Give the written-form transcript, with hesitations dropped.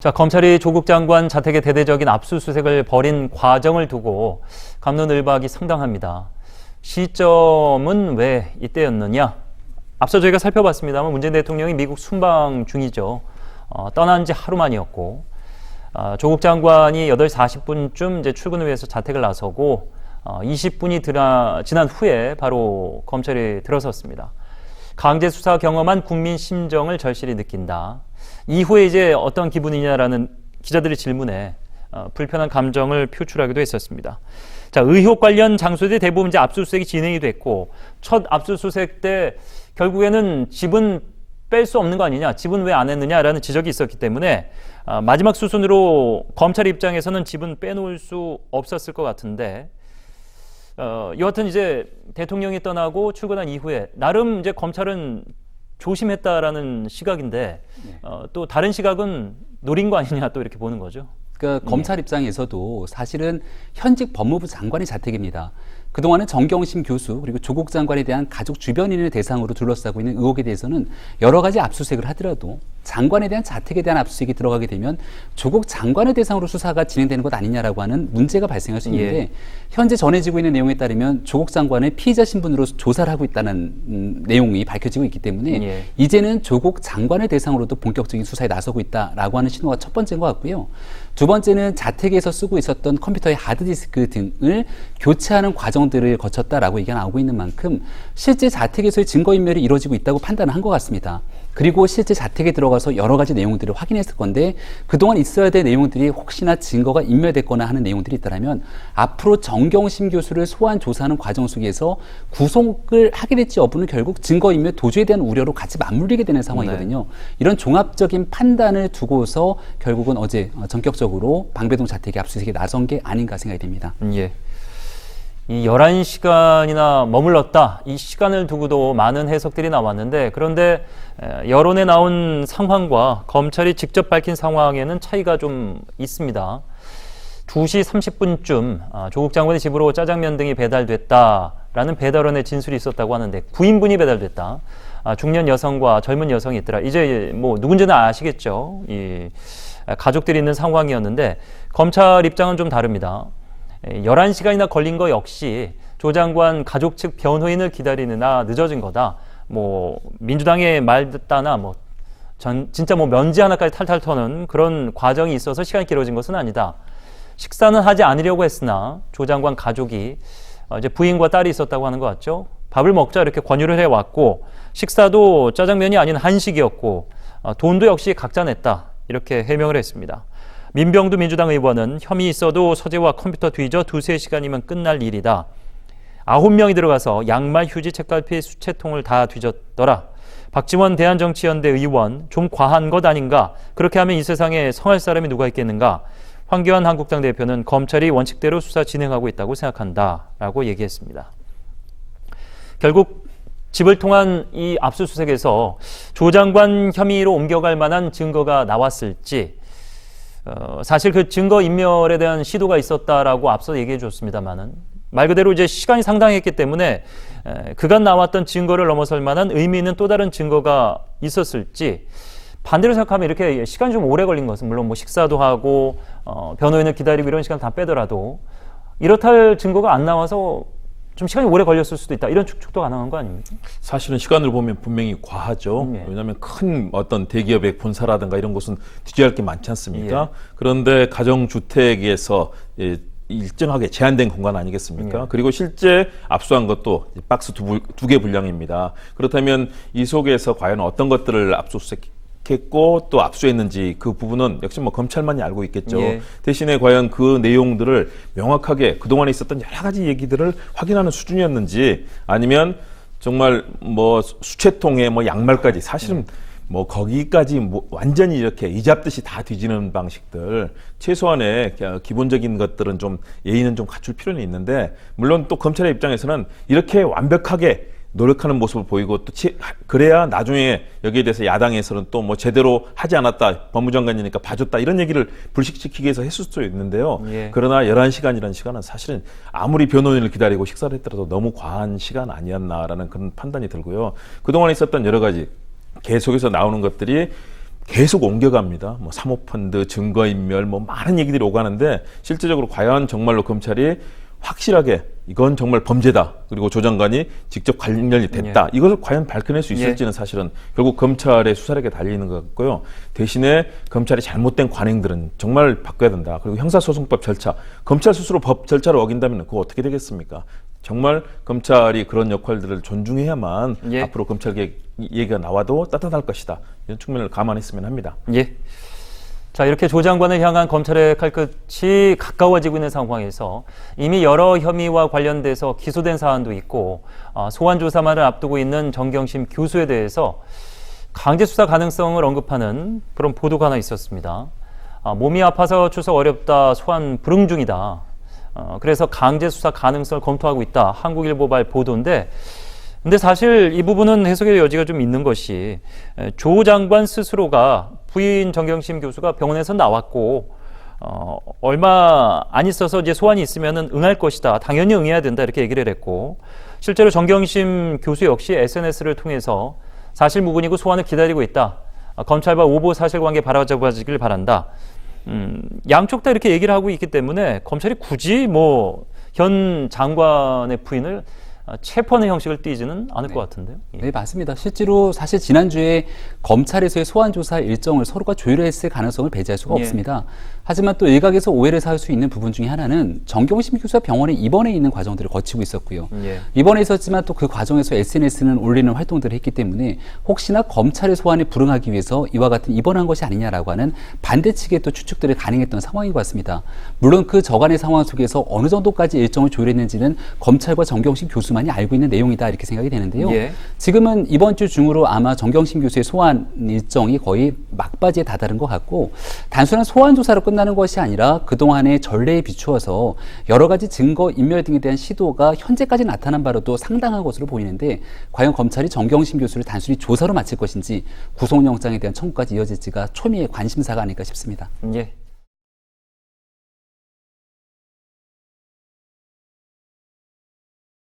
자, 검찰이 조국 장관 자택의 대대적인 압수수색을 벌인 과정을 두고 갑론을박이 상당합니다. 시점은 왜 이때였느냐? 앞서 저희가 살펴봤습니다만 문재인 대통령이 미국 순방 중이죠. 떠난 지 하루 만이었고 조국 장관이 8시 40분쯤 이제 출근을 위해서 자택을 나서고 20분이 지난 후에 바로 검찰이 들어섰습니다. 강제 수사 경험한 국민 심정을 절실히 느낀다. 이후에 이제 어떤 기분이냐라는 기자들의 질문에 불편한 감정을 표출하기도 했었습니다. 자, 의혹 관련 장소들이 대부분 이제 압수수색이 진행이 됐고 첫 압수수색 때 결국에는 집은 뺄 수 없는 거 아니냐, 집은 왜 안 했느냐라는 지적이 있었기 때문에 마지막 수순으로 검찰 입장에서는 집은 빼놓을 수 없었을 것 같은데 여하튼 이제 대통령이 떠나고 출근한 이후에 나름 이제 검찰은 조심했다라는 시각인데 또 다른 시각은 노린 거 아니냐 또 이렇게 보는 거죠. 그러니까 검찰 입장에서도 사실은 현직 법무부 장관의 자택입니다. 그동안은 정경심 교수 그리고 조국 장관에 대한 가족 주변인을 대상으로 둘러싸고 있는 의혹에 대해서는 여러 가지 압수수색을 하더라도 장관에 대한 자택에 대한 압수수색이 들어가게 되면 조국 장관을 대상으로 수사가 진행되는 것 아니냐라고 하는 문제가 발생할 수 있는데 현재 전해지고 있는 내용에 따르면 조국 장관의 피의자 신분으로 조사를 하고 있다는 내용이 밝혀지고 있기 때문에 이제는 조국 장관을 대상으로도 본격적인 수사에 나서고 있다라고 하는 신호가 첫 번째인 것 같고요. 두 번째는 자택에서 쓰고 있었던 컴퓨터의 하드디스크 등을 교체하는 과정들을 거쳤다라고 얘기가 나오고 있는 만큼 실제 자택에서의 증거인멸이 이루어지고 있다고 판단을 한 것 같습니다. 그리고 실제 자택에 들어가서 여러 가지 내용들을 확인했을 건데 그동안 있어야 될 내용들이 혹시나 증거가 인멸됐거나 하는 내용들이 있다면 앞으로 정경심 교수를 소환 조사하는 과정 속에서 구속을 하게 될지 여부는 결국 증거인멸 도주에 대한 우려로 같이 맞물리게 되는 상황이거든요. 이런 종합적인 판단을 두고서 결국은 어제 전격적으로 방배동 자택에 압수수색에 나선 게 아닌가 생각이 됩니다. 이 11시간이나 머물렀다. 이 시간을 두고도 많은 해석들이 나왔는데 그런데 여론에 나온 상황과 검찰이 직접 밝힌 상황에는 차이가 좀 있습니다. 2시 30분쯤 조국 장관의 집으로 짜장면 등이 배달됐다라는 배달원의 진술이 있었다고 하는데 9인분이 배달됐다. 중년 여성과 젊은 여성이 있더라. 이제 뭐 누군지는 아시겠죠. 이 가족들이 있는 상황이었는데 검찰 입장은 좀 다릅니다. 11시간이나 걸린 거 역시 조 장관 가족 측 변호인을 기다리느라 늦어진 거다. 뭐 민주당의 말 듣다나 뭐 진짜 뭐 면지 하나까지 탈탈 터는 그런 과정이 있어서 시간이 길어진 것은 아니다. 식사는 하지 않으려고 했으나 조 장관 가족이 이제 부인과 딸이 있었다고 하는 것 같죠. 밥을 먹자 이렇게 권유를 해왔고 식사도 짜장면이 아닌 한식이었고 돈도 역시 각자 냈다. 이렇게 해명을 했습니다. 민병두 민주당 의원은 혐의 있어도 서재와 컴퓨터 뒤져 2-3시간이면 끝날 일이다. 9명이 들어가서 양말, 휴지, 책갈피, 수채통을 다 뒤졌더라. 박지원 대한정치연대 의원 좀 과한 것 아닌가? 그렇게 하면 이 세상에 성할 사람이 누가 있겠는가? 황교안 한국당 대표는 검찰이 원칙대로 수사 진행하고 있다고 생각한다. 라고 얘기했습니다. 결국 집을 통한 이 압수수색에서 조 장관 혐의로 옮겨갈 만한 증거가 나왔을지 사실 그 증거 인멸에 대한 시도가 있었다라고 앞서 얘기해 줬습니다만은 말 그대로 이제 시간이 상당했기 때문에 그간 나왔던 증거를 넘어설 만한 의미 있는 또 다른 증거가 있었을지 반대로 생각하면 이렇게 시간이 좀 오래 걸린 것은 물론 뭐 식사도 하고 변호인을 기다리고 이런 시간 다 빼더라도 이렇다 할 증거가 안 나와서 좀 시간이 오래 걸렸을 수도 있다. 이런 추측도 가능한 거 아닙니까? 사실은 시간을 보면 분명히 과하죠. 왜냐하면 큰 어떤 대기업의 본사라든가 이런 곳은 뒤져야 할 게 많지 않습니까? 그런데 가정주택에서 일정하게 제한된 공간 아니겠습니까? 그리고 실제 압수한 것도 박스 두 개 분량입니다. 그렇다면 이 속에서 과연 어떤 것들을 압수수색했고 또 압수했는지 그 부분은 역시 뭐 검찰만이 알고 있겠죠. 대신에 과연 그 내용들을 명확하게 그동안에 있었던 여러 가지 얘기들을 확인하는 수준이었는지 아니면 정말 뭐 수채통에 뭐 양말까지 사실은 뭐 거기까지 뭐 완전히 이렇게 이잡듯이 다 뒤지는 방식들 최소한의 기본적인 것들은 좀 예의는 좀 갖출 필요는 있는데 물론 또 검찰의 입장에서는 이렇게 완벽하게 노력하는 모습을 보이고 또 그래야 나중에 여기에 대해서 야당에서는 또 뭐 제대로 하지 않았다 법무장관이니까 봐줬다 이런 얘기를 불식시키기 위해서 했을 수도 있는데요. 그러나 11시간이라는 시간은 사실은 아무리 변호인을 기다리고 식사를 했더라도 너무 과한 시간 아니었나라는 그런 판단이 들고요. 그동안 있었던 여러 가지 계속해서 나오는 것들이 계속 옮겨갑니다. 뭐 사모펀드, 증거인멸, 뭐 많은 얘기들이 오가는데 실제적으로 과연 정말로 검찰이 확실하게 이건 정말 범죄다. 그리고 조 장관이 직접 관련이 됐다. 이것을 과연 밝혀낼 수 있을지는 사실은 결국 검찰의 수사력에 달리는 것 같고요. 대신에 검찰의 잘못된 관행들은 정말 바꿔야 된다. 그리고 형사소송법 절차, 검찰 스스로 법 절차를 어긴다면 그거 어떻게 되겠습니까? 정말 검찰이 그런 역할들을 존중해야만 앞으로 검찰 얘기가 나와도 따뜻할 것이다. 이런 측면을 감안했으면 합니다. 예. 자, 이렇게 조 장관을 향한 검찰의 칼끝이 가까워지고 있는 상황에서 이미 여러 혐의와 관련돼서 기소된 사안도 있고 소환 조사만을 앞두고 있는 정경심 교수에 대해서 강제 수사 가능성을 언급하는 그런 보도가 하나 있었습니다. 몸이 아파서 출석 어렵다, 소환 불응 중이다. 그래서 강제 수사 가능성을 검토하고 있다. 한국일보발 보도인데, 근데 사실 이 부분은 해석의 여지가 좀 있는 것이 조 장관 스스로가 부인 정경심 교수가 병원에서 나왔고 얼마 안 있어서 이제 소환이 있으면은 응할 것이다. 당연히 응해야 된다. 이렇게 얘기를 했고, 실제로 정경심 교수 역시 SNS를 통해서 사실 무근이고 소환을 기다리고 있다. 검찰과 오보 사실관계 바라잡아지길 바란다. 양쪽 다 이렇게 얘기를 하고 있기 때문에 검찰이 굳이 뭐 현 장관의 부인을 체포하는 형식을 띠지는 않을 것 같은데요. 예. 네, 맞습니다. 실제로 사실 지난주에 검찰에서의 소환조사 일정을 서로가 조율했을 가능성을 배제할 수가 없습니다. 하지만 또 일각에서 오해를 살 수 있는 부분 중에 하나는 정경심 교수가 병원에 입원해 있는 과정들을 거치고 있었고요. 입원해 있었지만 또 그 과정에서 SNS는 올리는 활동들을 했기 때문에 혹시나 검찰의 소환에 불응하기 위해서 이와 같은 입원한 것이 아니냐라고 하는 반대 측의 또 추측들이 가능했던 상황인 것 같습니다. 물론 그 저간의 상황 속에서 어느 정도까지 일정을 조율했는지는 검찰과 정경심 교수만이 알고 있는 내용이다 이렇게 생각이 되는데요. 지금은 이번 주 중으로 아마 정경심 교수의 소환 일정이 거의 막바지에 다다른 것 같고, 단순한 소환 조사로 끝나는 것이 아니라 그동안의 전례에 비추어서 여러 가지 증거 인멸 등에 대한 시도가 현재까지 나타난 바로도 상당한 것으로 보이는데, 과연 검찰이 정경심 교수를 단순히 조사로 마칠 것인지 구속영장에 대한 청구까지 이어질지가 초미의 관심사가 아닐까 싶습니다. 예.